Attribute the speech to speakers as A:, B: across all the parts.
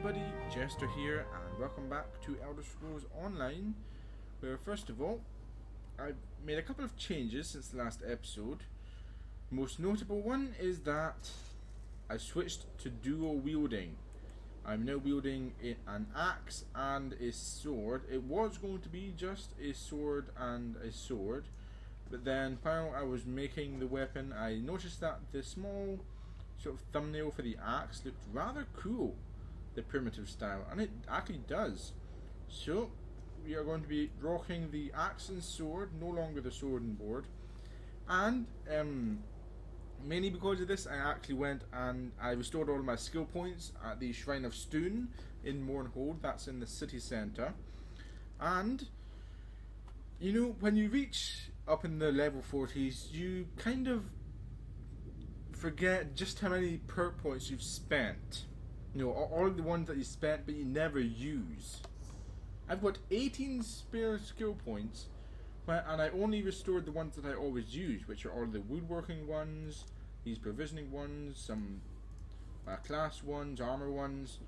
A: everybody, Jester here, and welcome back to Elder Scrolls Online, where first of all, I've made a couple of changes since the last episode. Most notable one is that I switched to dual wielding. I'm now wielding an axe and a sword. It was going to be just a sword and a sword, but then while I was making the weapon, I noticed that the small sort of thumbnail for the axe looked rather cool, the primitive style, and it actually does. So we are going to be rocking the axe and sword, no longer the sword and board. And mainly because of this, I actually went and I restored all of my skill points at the Shrine of Stoon in Mournhold. That's in the city centre. And you know, when you reach up in the level 40s, you kind of forget just how many perk points you've spent. You know, all the ones that you spent but you never use. I've got 18 spare skill points, and I only restored the ones that I always use, which are all the woodworking ones, these provisioning ones, some class ones, armor ones,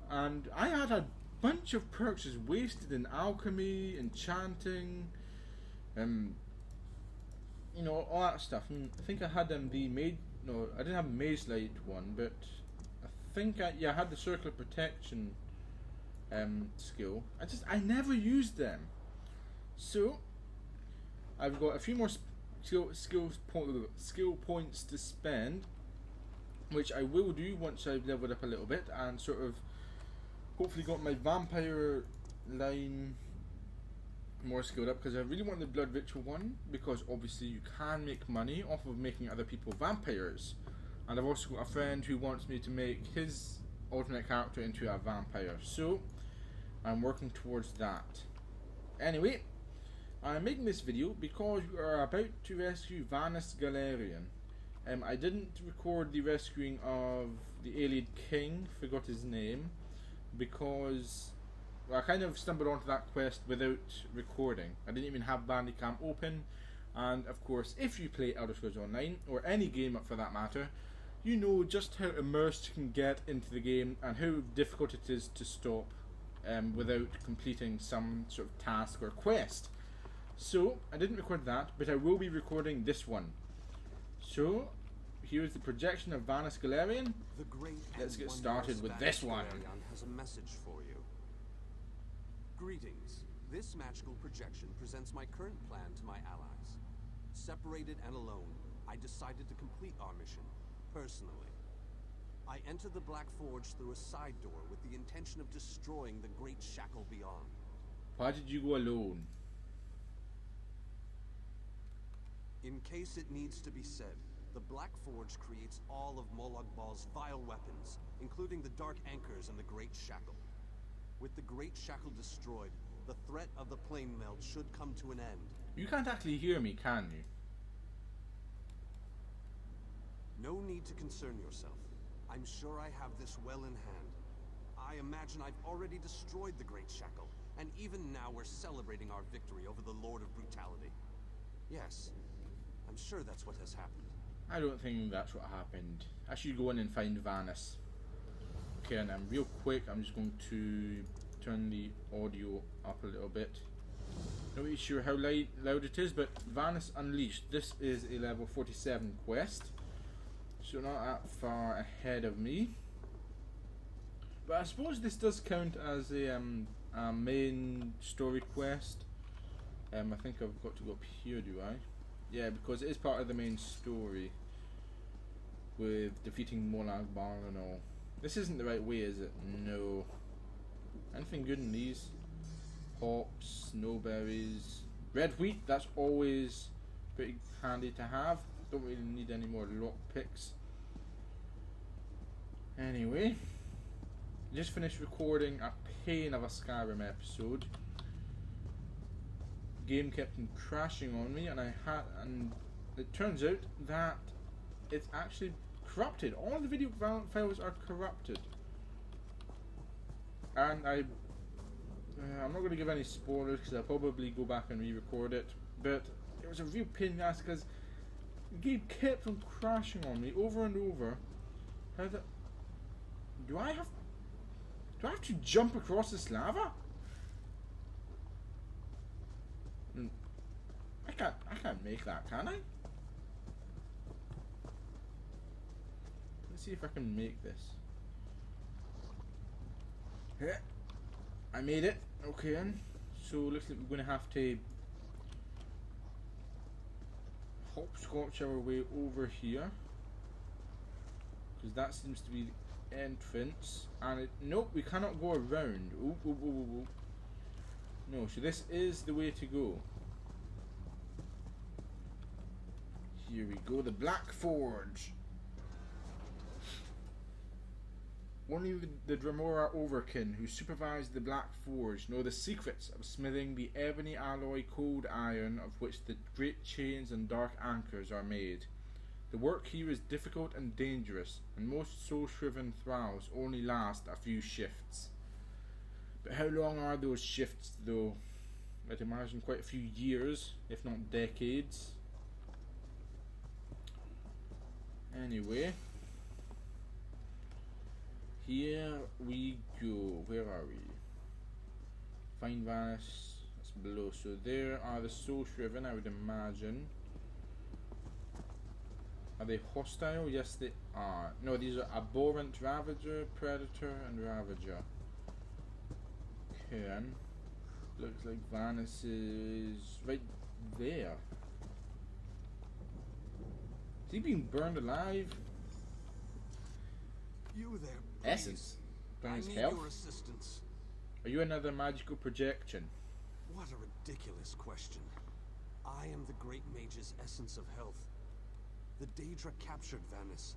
A: and I had a bunch of perks just wasted in alchemy, enchanting, you know, all that stuff. And I think I had the mage. No, I didn't have a Maze Light one, but I think I had the Circle of Protection skill. I never used them. So I've got a few more skill points to spend, which I will do once I've leveled up a little bit and sort of hopefully got my vampire line more skilled up, because I really want the blood ritual one, because obviously you can make money off of making other people vampires, and I've also got a friend who wants me to make his alternate character into a vampire, so I'm working towards that. Anyway, I'm making this video because we are about to rescue Vanus Galerion. I didn't record the rescuing of the Alien King, forgot his name, because I kind of stumbled onto that quest without recording. I didn't even have Bandicam open, and of course if you play Elder Scrolls Online, or any game for that matter, you know just how immersed you can get into the game and how difficult it is to stop without completing some sort of task or quest. So I didn't record that, but I will be recording this one. So here's the projection of Vanus Galerion. Let's get started with this one.
B: Galerion has a message for you. Greetings. This magical projection presents my current plan to my allies. Separated and alone, I decided to complete our mission, personally. I entered the Black Forge through a side door with the intention of destroying the Great Shackle beyond.
A: Why did you go alone?
B: In case it needs to be said, the Black Forge creates all of Molag Bal's vile weapons, including the Dark Anchors and the Great Shackle. With the Great Shackle destroyed, the threat of the plane meld should come to an end.
A: You can't actually hear me, can you?
B: No need to concern yourself. I'm sure I have this well in hand. I imagine I've already destroyed the Great Shackle, and even now we're celebrating our victory over the Lord of Brutality. Yes, I'm sure that's what has happened.
A: I don't think that's what happened. I should go in and find Vanus. Okay, and I'm real quick, I'm just going to turn the audio up a little bit. Not really sure how loud it is, but Vanus Unleashed. This is a level 47 quest, so not that far ahead of me. But I suppose this does count as a main story quest. I think I've got to go up here, do I? Yeah, because it is part of the main story with defeating Molag Bal and all. This isn't the right way, is it? No. Anything good in these? Hops, snowberries, red wheat, that's always pretty handy to have. Don't really need any more lockpicks. Anyway, just finished recording a pain of a Skyrim episode. Game kept on crashing on me, and it turns out that it's actually corrupted. All the video files are corrupted, and I'm not going to give any spoilers because I'll probably go back and re-record it, but it was a real pain in the ass because the game kept on crashing on me over and over. Do I have Do I have to jump across this lava? I can't make that, can I? Let's see if I can make this. Yeah, I made it. Okay, so looks like we're gonna have to hopscotch our way over here, because that seems to be the entrance. And nope, we cannot go around. Oh, oh, oh, oh, oh. No, so this is the way to go. Here we go, the Black Forge. Only the Dremora Overkin, who supervised the Black Forge, know the secrets of smithing the ebony alloy cold iron of which the great chains and dark anchors are made. The work here is difficult and dangerous, and most soul-shriven thralls only last a few shifts. But how long are those shifts, though? I'd imagine quite a few years, if not decades. Anyway, here we go. Where are we? Find Vanus. That's below. So there are the Soul Shriven, I would imagine. Are they hostile? Yes, they are. No, these are Abhorrent Ravager, Predator, and Ravager. Okay. Looks like Vanus is right there. Is he being burned alive?
B: You there, please.
A: Essence. Burn his
B: I need
A: health?
B: your assistance.
A: Are you another magical projection?
B: What a ridiculous question. I am the Great Mage's essence of health. The Daedra captured Vanus.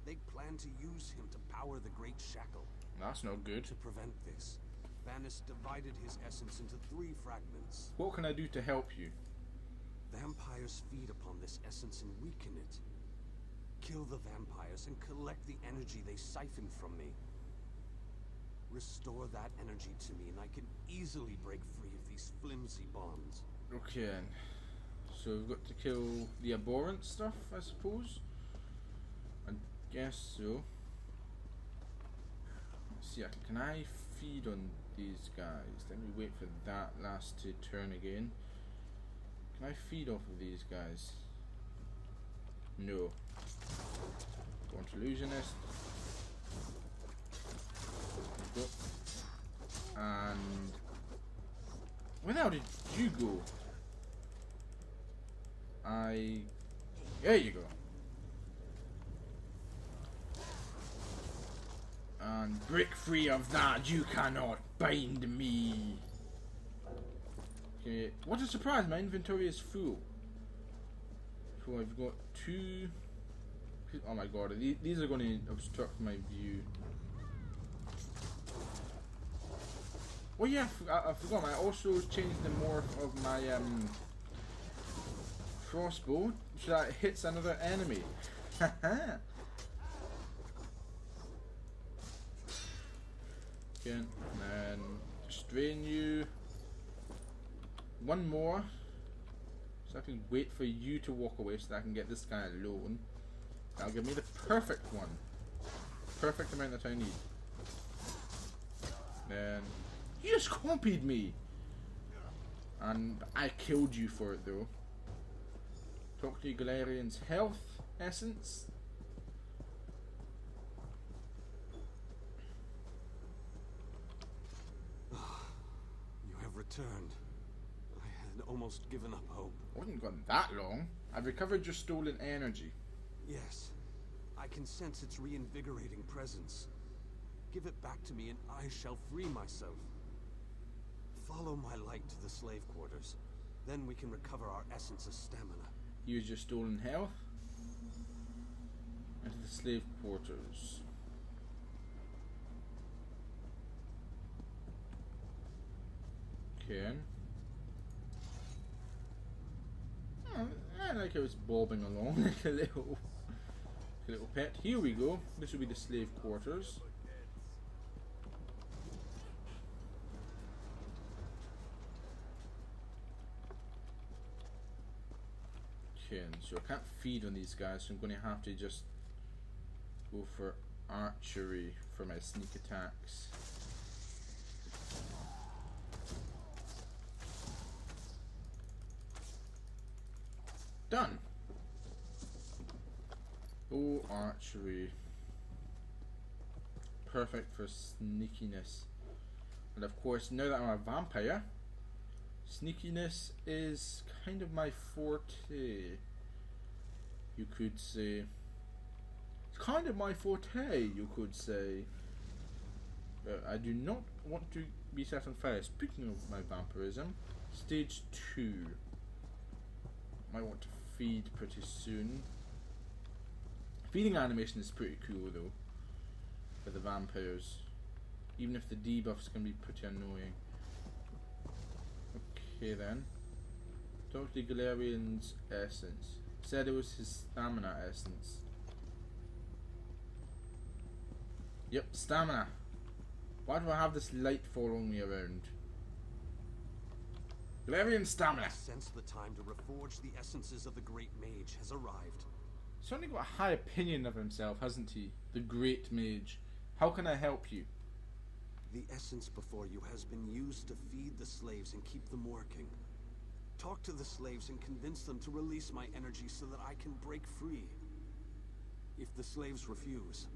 B: They plan to use him to power the Great Shackle.
A: That's not good.
B: To prevent this, Vanus divided his essence into 3 fragments.
A: What can I do to help you?
B: Vampires feed upon this essence and weaken it. Kill the vampires and collect the energy they siphoned from me. Restore that energy to me and I can easily break free of these flimsy bonds.
A: Okay, so we've got to kill the abhorrent stuff, I suppose. I guess so. Let's see, can I feed on these guys? Let me wait for that last to turn again. Can I feed off of these guys? No. Go on to Illusionist. Go. And where the hell did you go? There you go. And break free of that, you cannot bind me. Okay, what a surprise, my inventory is full. So I've got 2... Oh my god, these are going to obstruct my view. Oh yeah, I forgot, I also changed the morph of my crossbow so that it hits another enemy. Haha. Okay, and then strain you. One more. So I can wait for you to walk away so that I can get this guy alone. That'll give me the perfect one. Perfect amount that I need. Then you just copied me. And I killed you for it though. Talk to Galerion's health essence.
B: You have returned. I had almost given up hope.
A: I wasn't gone that long. I've recovered your stolen energy.
B: Yes, I can sense its reinvigorating presence. Give it back to me and I shall free myself. Follow my light to the slave quarters. Then we can recover our essence of stamina.
A: Use your stolen health. Into the slave quarters. Okay. Oh, I like how it's bobbing along like a little pet. Here we go. This will be the slave quarters. Okay, so I can't feed on these guys, so I'm going to have to just go for archery for my sneak attacks. Oh, archery. Perfect for sneakiness. And of course, now that I'm a vampire, sneakiness is kind of my forte. You could say. It's kind of my forte, you could say. But I do not want to be set on fire. Speaking of my vampirism, stage 2. Might want to feed pretty soon. Feeding animation is pretty cool though, for the vampires. Even if the debuffs can be pretty annoying. Okay then. Talk to Galerion's essence. Said it was his stamina essence. Yep, stamina. Why do I have this light following me around? Galerion stamina.
B: I sense the time to reforge the essences of the Great Mage has arrived.
A: He's certainly got a high opinion of himself, hasn't he? The Great Mage. How can I help you?
B: The essence before you has been used to feed the slaves and keep them working. Talk to the slaves and convince them to release my energy so that I can break free. If the slaves refuse,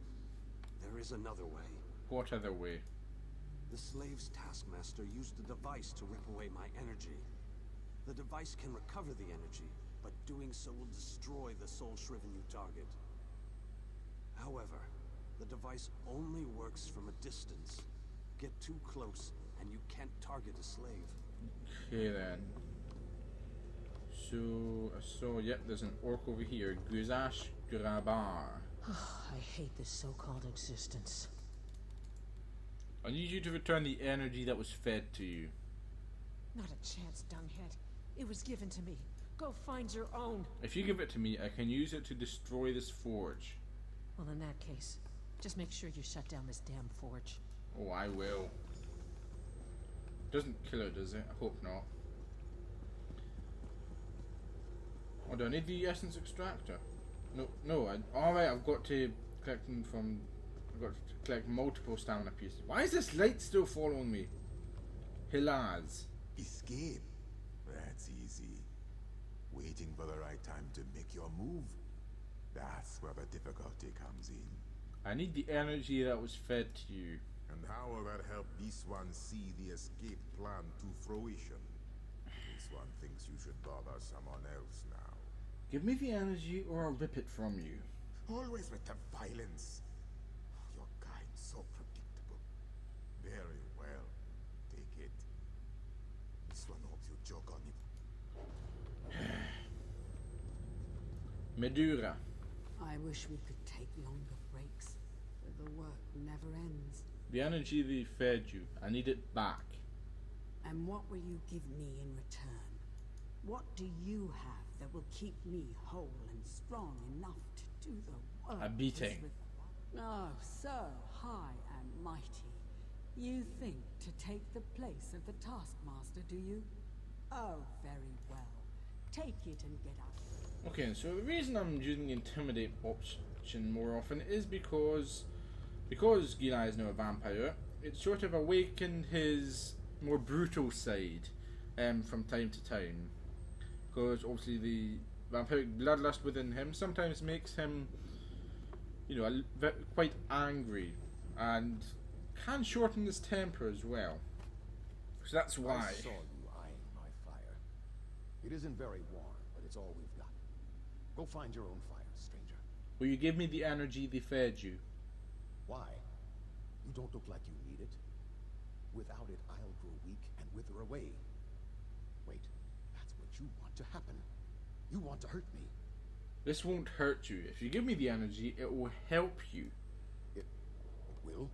B: there is another way.
A: What other way?
B: The slave's taskmaster used a device to rip away my energy. The device can recover the energy, but doing so will destroy the soul-shriven you target. However, the device only works from a distance. Get too close, and you can't target a slave.
A: Okay then. So yep, there's an orc over here. Guzash Grabar.
C: I hate this so-called existence.
A: I need you to return the energy that was fed to you.
C: Not a chance, dunghead. It was given to me. Go find your own.
A: If you give it to me, I can use it to destroy this forge.
C: Well, in that case, just make sure you shut down this damn forge.
A: Oh, I will. Doesn't kill it, does it? I hope not. Oh, do I need the essence extractor? No. Alright, I've got to collect them from. I've got to collect multiple stamina pieces. Why is this light still following me? Hilaz.
D: Escape. That's easy. Waiting for the right time to make your move. That's where the difficulty comes in.
A: I need the energy that was fed to you.
D: And how will that help this one see the escape plan to fruition? This one thinks you should bother someone else now.
A: Give me the energy or I'll rip it from you.
D: Always with the violence. Your kind so predictable. Very well. Take it. This one hopes you joke on it.
A: Medura.
E: I wish we could take longer breaks, but the work never ends.
A: The energy they fed you, I need it back.
E: And what will you give me in return? What do you have that will keep me whole and strong enough to do the work?
A: A beating.
E: Oh, so high and mighty. You think to take the place of the taskmaster, do you? Oh, very well. Take it and get out.
A: Okay, so the reason I'm using the intimidate option more often is because Gila is now a vampire, it sort of awakened his more brutal side from time to time. Because obviously the vampiric bloodlust within him sometimes makes him, quite angry and can shorten his temper as well. So that's why.
F: I saw you eyeing my fire. It isn't very warm, but it's all we've got. Go find your own fire, stranger.
A: Will you give me the energy they fed you?
F: Why? You don't look like you need it. Without it, I'll grow weak and wither away. Wait, that's what you want to happen. You want to hurt me.
A: This won't hurt you. If you give me the energy, it will help you.
F: It will?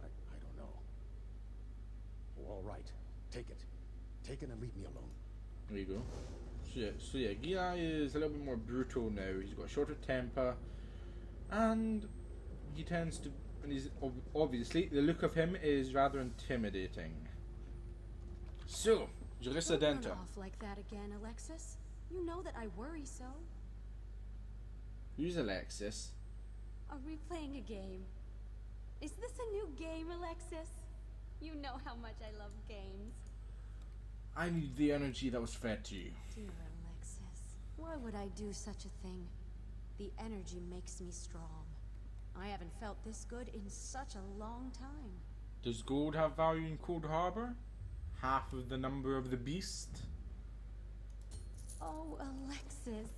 F: I don't know. Oh, all right. Take it. Take it and leave me alone.
A: There you go. So yeah, Gila is a little bit more brutal now. He's got a shorter temper, and he tends to. And he's obviously the look of him is rather intimidating. So, Jarissa
G: Don't
A: Denta.
G: run off like that again, Alexis. You know that I worry so.
A: Who's Alexis?
G: Are we playing a game? Is this a new game, Alexis? You know how much I love games.
A: I need the energy that was fed to you.
G: Dear Alexis, why would I do such a thing? The energy makes me strong. I haven't felt this good in such a long time.
A: Does gold have value in Cold Harbor? Half of the number of the beast?
G: Oh, Alexis.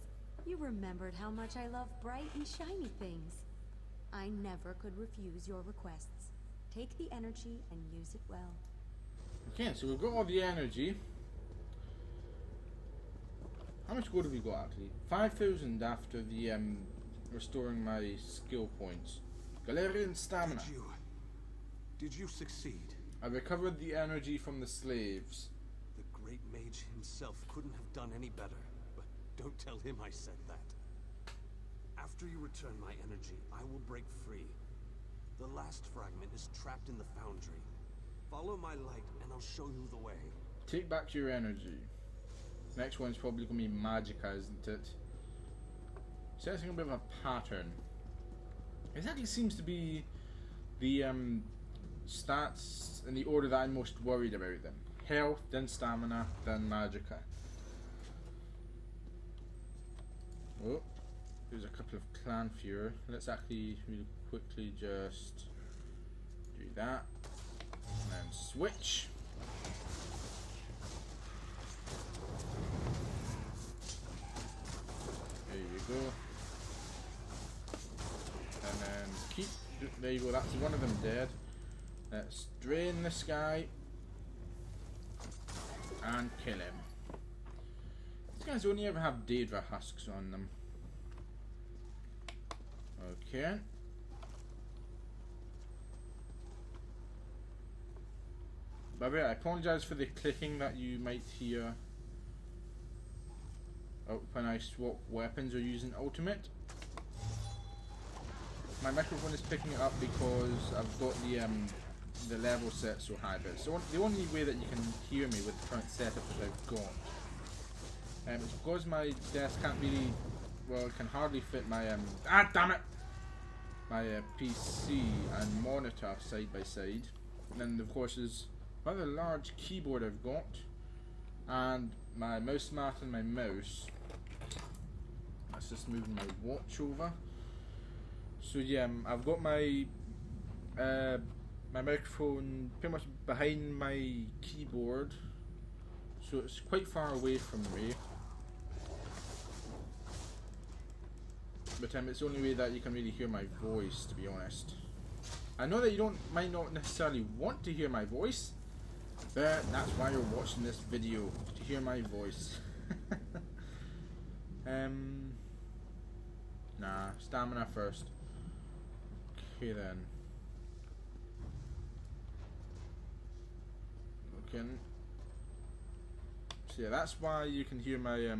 G: You remembered how much I love bright and shiny things. I never could refuse your requests. Take the energy and use it well.
A: Okay, so we've got all the energy. How much gold have we got actually? 5,000 after the restoring my skill points. Galerion stamina.
B: Did you succeed?
A: I recovered the energy from the slaves.
B: The Great Mage himself couldn't have done any better, but don't tell him I said that. After you return my energy, I will break free. The last fragment is trapped in the foundry. Follow my light and I'll show you the way.
A: Take back your energy. Next one's probably going to be Magica, isn't it? Setting a bit of a pattern. It actually seems to be the stats in the order that I'm most worried about them. Health, then stamina, then Magica. Oh, there's a couple of clan fear. Let's actually really quickly just do that. And then switch. There you go. And then keep. There you go, that's one of them dead. Let's drain this guy. And kill him. These guys only ever have Daedra husks on them. Okay. By the way, I apologise for the clicking that you might hear when I swap weapons or using ultimate. My microphone is picking it up because I've got the level set so high, but it's the only way that you can hear me with the current setup that I've got. It's because my desk can't really, well, it can hardly fit my damn it, my PC and monitor side by side. And then of course there's a rather large keyboard I've got, and my mouse mat and my mouse. That's just moving my watch over. So yeah, I've got my my microphone pretty much behind my keyboard, so it's quite far away from me. But it's the only way that you can really hear my voice, to be honest. I know that you might not necessarily want to hear my voice, but that's why you're watching this video, to hear my voice. Nah, stamina first. Okay then. Okay. So yeah, that's why you can hear my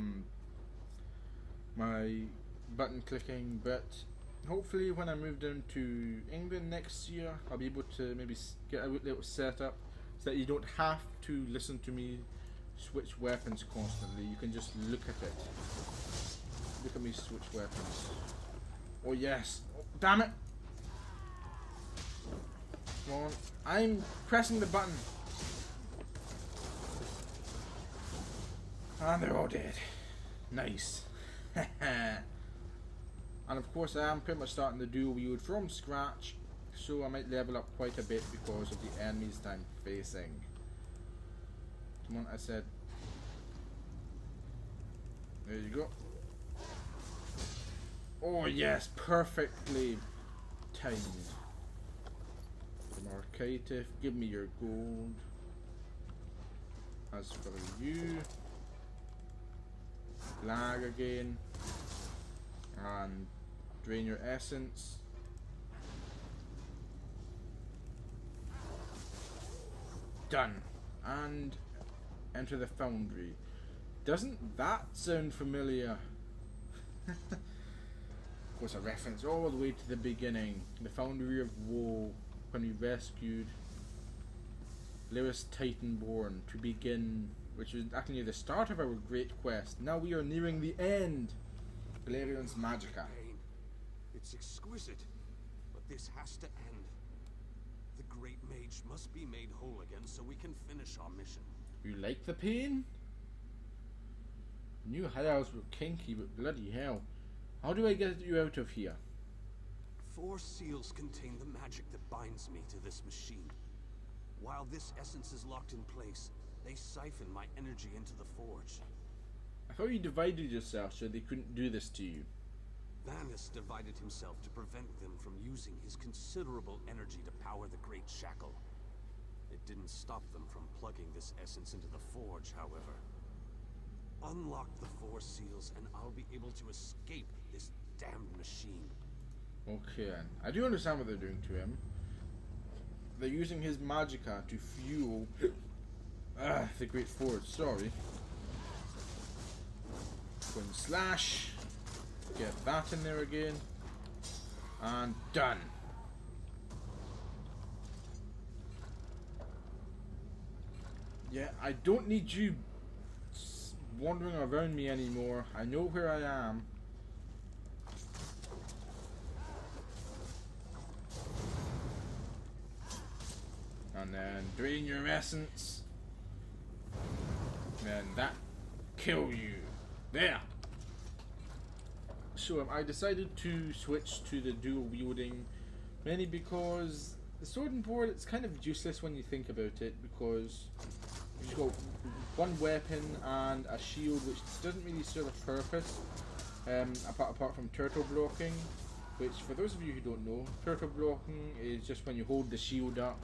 A: my button clicking, but hopefully when I move down to England next year, I'll be able to maybe get a little setup so that you don't have to listen to me switch weapons constantly. You can just look at it. Look at me switch weapons. Oh yes! Oh, damn it! Come on. I'm pressing the button. And they're all dead. Nice. And of course I am pretty much starting the dual wield from scratch, so I might level up quite a bit because of the enemies that I'm facing. Come on, I said. There you go. Oh yes, perfectly timed. Marcative, give me your gold. As for you, lag again, and drain your essence. Done. And enter the foundry. Doesn't that sound familiar? Of course, a reference all the way to the beginning, the Foundry of Woe, when we rescued Lewis Titanborn to begin, which was actually the start of our great quest. Now we are nearing the end. Galerion's Magica.
B: It's exquisite, but this has to end. The Great Mage must be made whole again so we can finish our mission.
A: You like the pain? New hideouts were kinky, but bloody hell. How do I get you out of here?
B: 4 seals contain the magic that binds me to this machine. While this essence is locked in place, they siphon my energy into the forge.
A: I thought you divided yourself so they couldn't do this to you.
B: Vanus divided himself to prevent them from using his considerable energy to power the Great Shackle. It didn't stop them from plugging this essence into the forge, however. Unlock the 4 seals and I'll be able to escape this damned machine.
A: Okay, I do understand what they're doing to him. They're using his magicka to fuel the Great Forge. Sorry. Go and slash. Get that in there again. And done. Yeah, I don't need you wandering around me anymore. I know where I am. And then drain your essence. Then that kill you. There. So I decided to switch to the dual wielding, mainly because the sword and board, it's kind of useless when you think about it, because you've got one weapon and a shield which doesn't really serve a purpose, apart from turtle blocking, which for those of you who don't know, turtle blocking is just when you hold the shield up.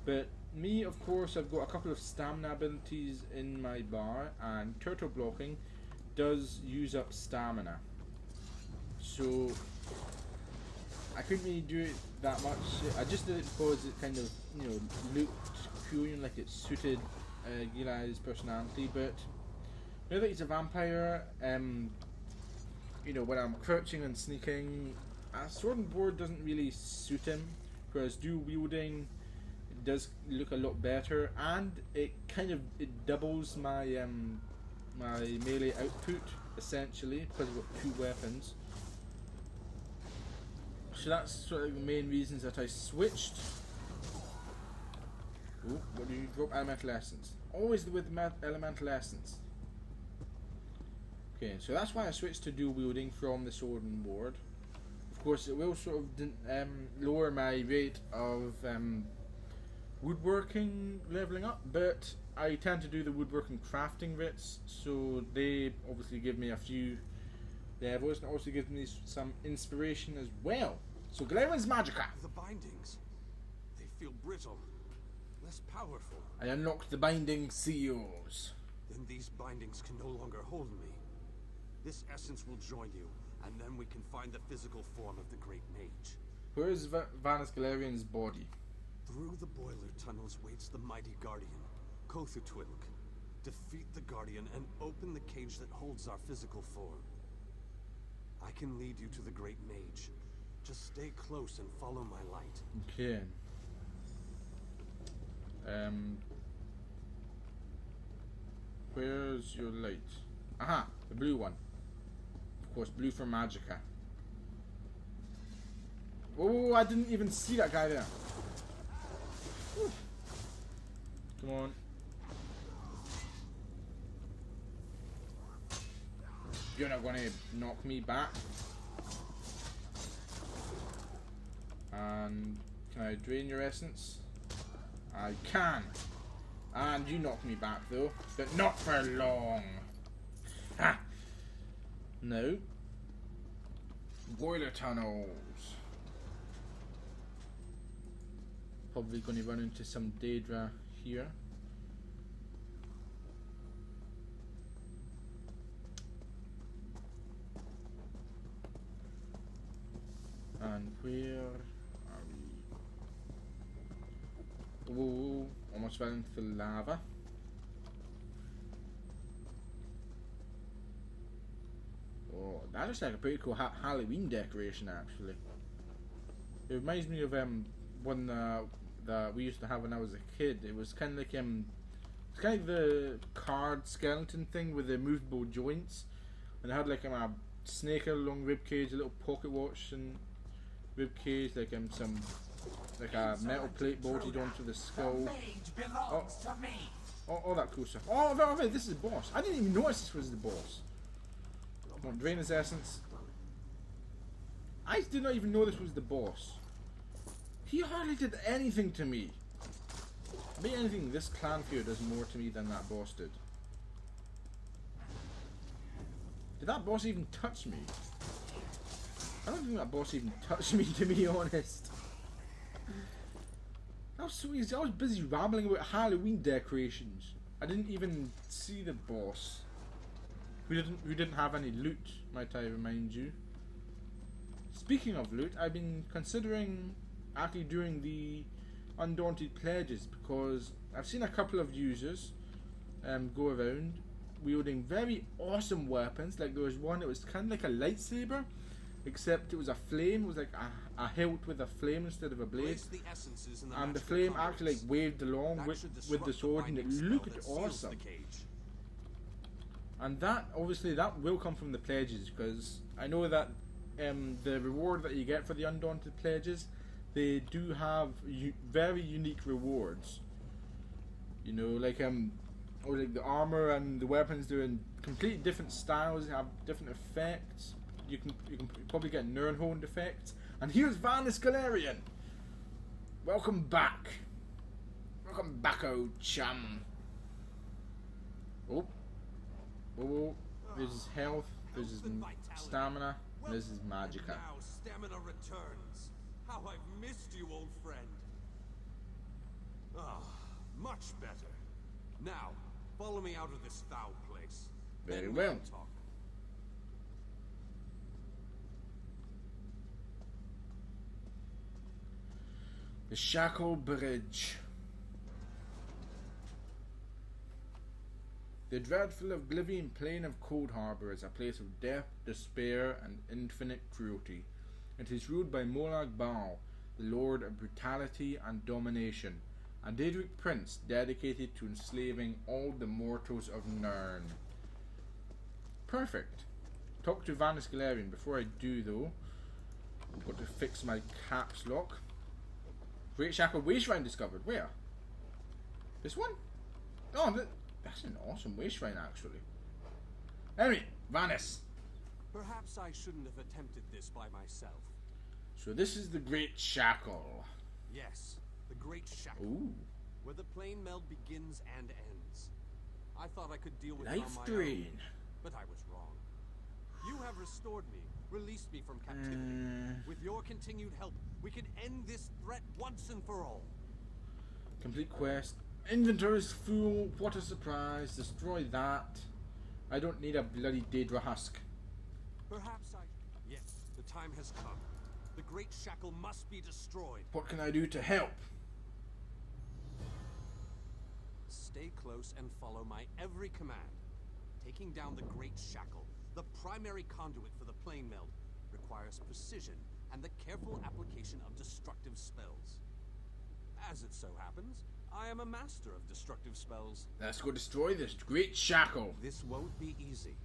A: But me, of course, I've got a couple of stamina abilities in my bar, and turtle blocking does use up stamina. So I couldn't really do it that much. I just did it because it kind of, you know, looked cool, like it suited Gilai's personality. But now that he's a vampire, you know, when I'm crouching and sneaking, a sword and board doesn't really suit him, whereas dual wielding does look a lot better, and it kind of doubles my my melee output essentially because I've got 2 weapons. So that's sort of the main reasons that I switched. Oh, what do you drop? Elemental Essence. Always with Elemental Essence. Okay, so that's why I switched to dual wielding from the sword and board. Of course, it will sort of lower my rate of woodworking leveling up, but I tend to do the woodworking crafting writs, so they obviously give me a few levels, and also gives me some inspiration as well. So Galerion's magicka.
B: The bindings, they feel brittle, less powerful.
A: I unlocked the binding seals.
B: Then these bindings can no longer hold me. This essence will join you, and then we can find the physical form of the Great Mage.
A: Where is Vanus Galerion's body?
B: Through the boiler tunnels waits the mighty Guardian, Kothutwilk. Defeat the Guardian and open the cage that holds our physical form. I can lead you to the Great Mage. Just stay close and follow my light.
A: Okay. Where's your light? Aha, the blue one. Of course, blue for magicka. Oh, I didn't even see that guy there. Whew. Come on. You're not going to knock me back. And can I drain your essence? I can. And you knocked me back though, but not for long. Ha! No. Boiler tunnels. Probably going to run into some Daedra here. And where are we? Whoa, almost fell into the lava. Oh, that looks like a pretty cool Halloween decoration actually. It reminds me of one that we used to have when I was a kid. It was kind of like it's kind of the card skeleton thing with the movable joints, and it had like a snake along rib cage, a little pocket watch and rib cage, like some like a metal plate bolted onto the skull. Oh, that cool stuff. Oh, this is the boss. I didn't even notice this was the boss. Come on, drain his essence. I did not even know this was the boss. He hardly did anything to me. Maybe anything, this clan fear does more to me than that boss did. Did that boss even touch me? I don't think that boss even touched me, to be honest. That was so easy. I was busy rambling about Halloween decorations. I didn't even see the boss. We didn't have any loot, might I remind you. Speaking of loot, I've been considering actually doing the Undaunted pledges, because I've seen a couple of users go around wielding very awesome weapons. Like there was one that was kind of like a lightsaber, except it was a flame. It was like a hilt with a flame instead of a blade, and the flame actually like waved along with the sword, and it looked awesome. And that obviously that will come from the pledges, because I know that the reward that you get for the Undaunted pledges, they do have very unique rewards. You know, like the armor and the weapons, they're in completely different styles, have different effects. You can probably get Nernhorn effects. And here's Vanus Galerion. Welcome back. Welcome back, old chum. Oh. Oh. There's his health. There's his stamina. And there's his magicka.
B: Now stamina returns. How I've missed you, old friend. Ah, much better. Now, follow me out of this foul place.
A: Very
B: Then
A: well.
B: we can talk.
A: The Shackle Bridge. The dreadful oblivion plain of Cold Harbor is a place of death, despair, and infinite cruelty. It is ruled by Molag Bal, the lord of brutality and domination, a Daedric prince dedicated to enslaving all the mortals of Nirn. Perfect. Talk to Vanus Galerion. Before I do though, I've got to fix my caps lock. Great Shackle Way Shrine discovered. Where? This one? Oh, that's an awesome way shrine actually. Anyway, Vanus.
B: Perhaps I shouldn't have attempted this by myself.
A: So this is the Great Shackle.
B: Yes, the Great Shackle.
A: Ooh.
B: Where the plane meld begins and ends. I thought I could deal with it
A: Life
B: on my
A: drain.
B: own, but I was wrong. You have restored me, released me from captivity. With your continued help, we can end this threat once and for all.
A: Complete quest. Inventory is full. What a surprise. Destroy that. I don't need a bloody Daedra husk.
B: Perhaps I... Yes, the time has come. The Great Shackle must be destroyed.
A: What can I do to help?
B: Stay close and follow my every command. Taking down the Great Shackle, the primary conduit for the plane meld, requires precision and the careful application of destructive spells. As it so happens, I am a master of destructive spells.
A: Let's go destroy this Great Shackle.
B: This won't be easy.